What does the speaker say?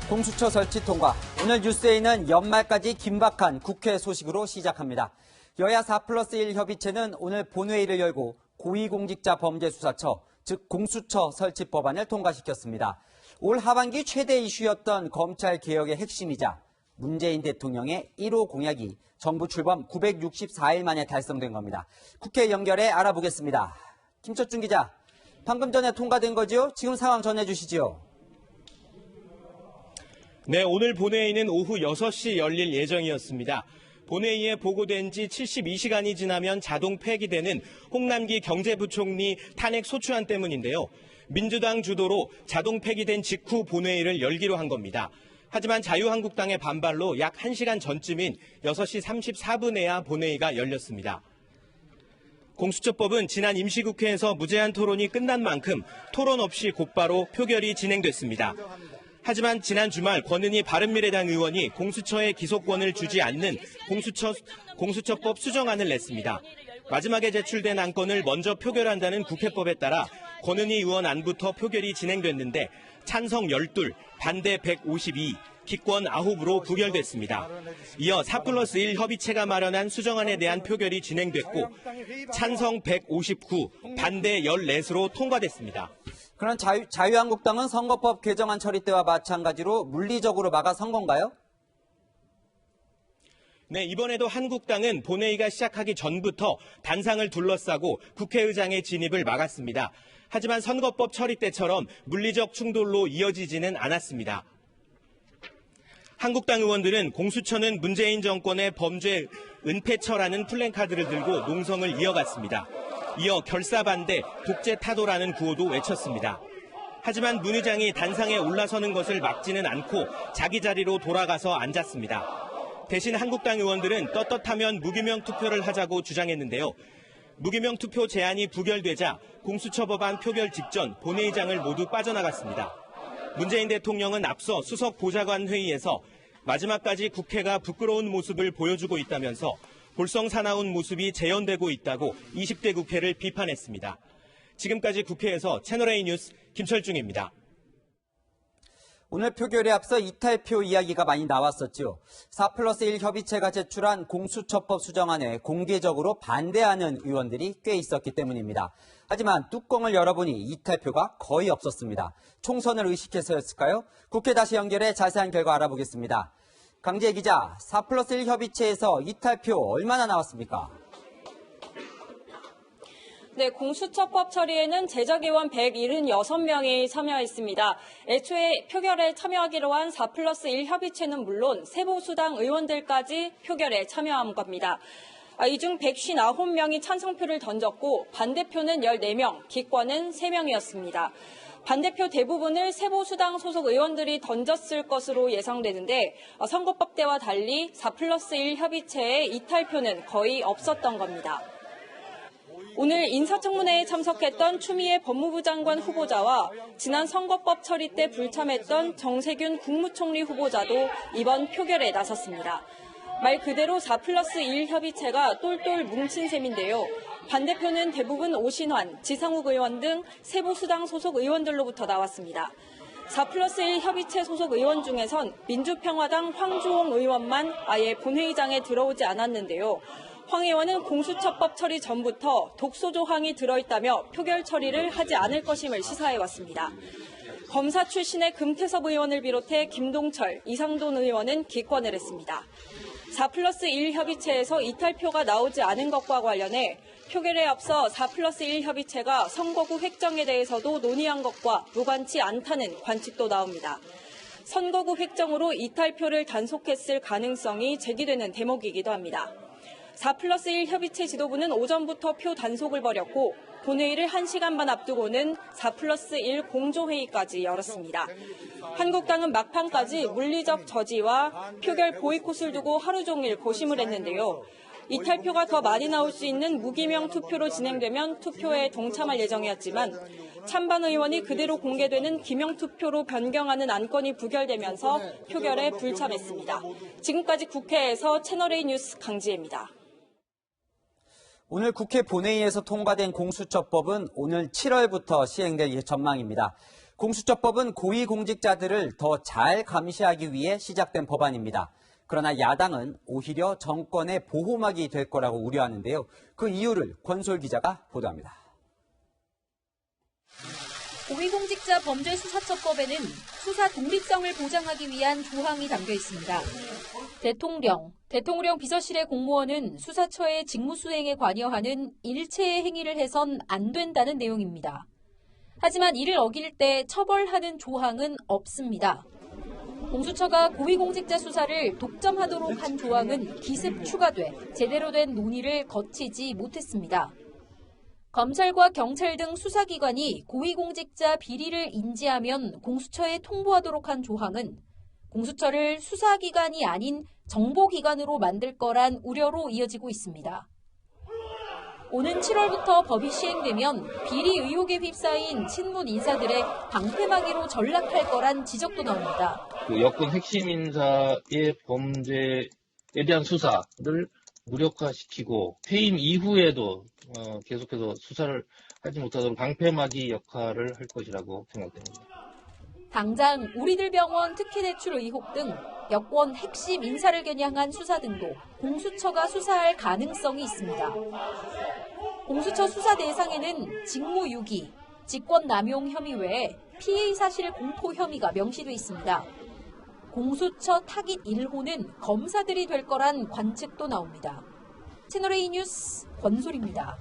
공수처 설치 통과. 오늘 뉴스에는 연말까지 긴박한 국회 소식으로 시작합니다. 여야 4+1 협의체는 오늘 본회의를 열고 고위공직자범죄수사처, 즉 공수처 설치 법안을 통과시켰습니다. 올 하반기 최대 이슈였던 검찰개혁의 핵심이자 문재인 대통령의 1호 공약이 정부 출범 964일 만에 달성된 겁니다. 국회 연결해 알아보겠습니다. 김철중 기자, 방금 전에 통과된 거죠? 지금 상황 전해주시죠. 네, 오늘 본회의는 오후 6시 열릴 예정이었습니다. 본회의에 보고된 지 72시간이 지나면 자동 폐기되는 홍남기 경제부총리 탄핵 소추안 때문인데요. 민주당 주도로 자동 폐기된 직후 본회의를 열기로 한 겁니다. 하지만 자유한국당의 반발로 약 1시간 전쯤인 6시 34분에야 본회의가 열렸습니다. 공수처법은 지난 임시국회에서 무제한 토론이 끝난 만큼 토론 없이 곧바로 표결이 진행됐습니다. 하지만 지난 주말 권은희 바른미래당 의원이 공수처에 기소권을 주지 않는 공수처법 수정안을 냈습니다. 마지막에 제출된 안건을 먼저 표결한다는 국회법에 따라 권은희 의원 안부터 표결이 진행됐는데 찬성 12, 반대 152, 기권 9으로 부결됐습니다. 이어 4+1 협의체가 마련한 수정안에 대한 표결이 진행됐고 찬성 159, 반대 14수로 통과됐습니다. 그럼 자유한국당은 선거법 개정안 처리 때와 마찬가지로 물리적으로 막아선 건가요? 네, 이번에도 한국당은 본회의가 시작하기 전부터 단상을 둘러싸고 국회의장의 진입을 막았습니다. 하지만 선거법 처리 때처럼 물리적 충돌로 이어지지는 않았습니다. 한국당 의원들은 공수처는 문재인 정권의 범죄 은폐처라는 플랜카드를 들고 농성을 이어갔습니다. 이어 결사 반대, 독재 타도라는 구호도 외쳤습니다. 하지만 문 의장이 단상에 올라서는 것을 막지는 않고 자기 자리로 돌아가서 앉았습니다. 대신 한국당 의원들은 떳떳하면 무기명 투표를 하자고 주장했는데요. 무기명 투표 제안이 부결되자 공수처 법안 표결 직전 본회의장을 모두 빠져나갔습니다. 문재인 대통령은 앞서 수석 보좌관 회의에서 마지막까지 국회가 부끄러운 모습을 보여주고 있다면서 볼썽사나운 모습이 재현되고 있다고 20대 국회를 비판했습니다. 지금까지 국회에서 채널A 뉴스 김철중입니다. 오늘 표결에 앞서 이탈표 이야기가 많이 나왔었죠. 4+1 협의체가 제출한 공수처법 수정안에 공개적으로 반대하는 의원들이 꽤 있었기 때문입니다. 하지만 뚜껑을 열어보니 이탈표가 거의 없었습니다. 총선을 의식해서였을까요? 국회 다시 연결해 자세한 결과 알아보겠습니다. 강지혜 기자, 4+1 협의체에서 이탈표 얼마나 나왔습니까? 네, 공수처법 처리에는 제적의원 176명이 참여했습니다. 애초에 표결에 참여하기로 한 4+1 협의체는 물론 세보수당 의원들까지 표결에 참여한 겁니다. 이 중 159명이 찬성표를 던졌고 반대표는 14명, 기권은 3명이었습니다. 반대표 대부분을 세보수당 소속 의원들이 던졌을 것으로 예상되는데 선거법 때와 달리 4+1 협의체의 이탈표는 거의 없었던 겁니다. 오늘 인사청문회에 참석했던 추미애 법무부 장관 후보자와 지난 선거법 처리 때 불참했던 정세균 국무총리 후보자도 이번 표결에 나섰습니다. 말 그대로 4+1 협의체가 똘똘 뭉친 셈인데요. 반대표는 대부분 오신환, 지상욱 의원 등 세보수당 소속 의원들로부터 나왔습니다. 4+1 협의체 소속 의원 중에선 민주평화당 황주홍 의원만 아예 본회의장에 들어오지 않았는데요. 황 의원은 공수처법 처리 전부터 독소 조항이 들어있다며 표결 처리를 하지 않을 것임을 시사해왔습니다. 검사 출신의 금태섭 의원을 비롯해 김동철, 이상돈 의원은 기권을 했습니다. 4+1 협의체에서 이탈표가 나오지 않은 것과 관련해 표결에 앞서 4+1 협의체가 선거구 획정에 대해서도 논의한 것과 무관치 않다는 관측도 나옵니다. 선거구 획정으로 이탈표를 단속했을 가능성이 제기되는 대목이기도 합니다. 4+1 협의체 지도부는 오전부터 표 단속을 벌였고 본회의를 1시간 반 앞두고는 4+1 공조회의까지 열었습니다. 한국당은 막판까지 물리적 저지와 표결 보이콧을 두고 하루 종일 고심을 했는데요. 이탈표가 더 많이 나올 수 있는 무기명 투표로 진행되면 투표에 동참할 예정이었지만 찬반 의원이 그대로 공개되는 기명 투표로 변경하는 안건이 부결되면서 표결에 불참했습니다. 지금까지 국회에서 채널A 뉴스 강지혜입니다. 오늘 국회 본회의에서 통과된 공수처법은 오늘 7월부터 시행될 전망입니다. 공수처법은 고위공직자들을 더 잘 감시하기 위해 시작된 법안입니다. 그러나 야당은 오히려 정권의 보호막이 될 거라고 우려하는데요. 그 이유를 권솔 기자가 보도합니다. 고위공직자 범죄수사처법에는 수사 독립성을 보장하기 위한 조항이 담겨 있습니다. 대통령 비서실의 공무원은 수사처의 직무수행에 관여하는 일체의 행위를 해선 안 된다는 내용입니다. 하지만 이를 어길 때 처벌하는 조항은 없습니다. 공수처가 고위공직자 수사를 독점하도록 한 조항은 기습 추가돼 제대로 된 논의를 거치지 못했습니다. 검찰과 경찰 등 수사기관이 고위공직자 비리를 인지하면 공수처에 통보하도록 한 조항은 공수처를 수사기관이 아닌 정보기관으로 만들 거란 우려로 이어지고 있습니다. 오는 7월부터 법이 시행되면 비리 의혹에 휩싸인 친문 인사들의 방패막이로 전락할 거란 지적도 나옵니다. 여권 핵심 인사의 범죄에 대한 수사를 무력화시키고 퇴임 이후에도 계속해서 수사를 하지 못하도록 방패막이 역할을 할 것이라고 생각됩니다. 당장 우리들 병원 특혜 대출 의혹 등 여권 핵심 인사를 겨냥한 수사 등도 공수처가 수사할 가능성이 있습니다. 공수처 수사 대상에는 직무유기, 직권남용 혐의 외에 피해 사실 공포 혐의가 명시돼 있습니다. 공수처 타깃 1호는 검사들이 될 거란 관측도 나옵니다. 채널A 뉴스 권솔입니다.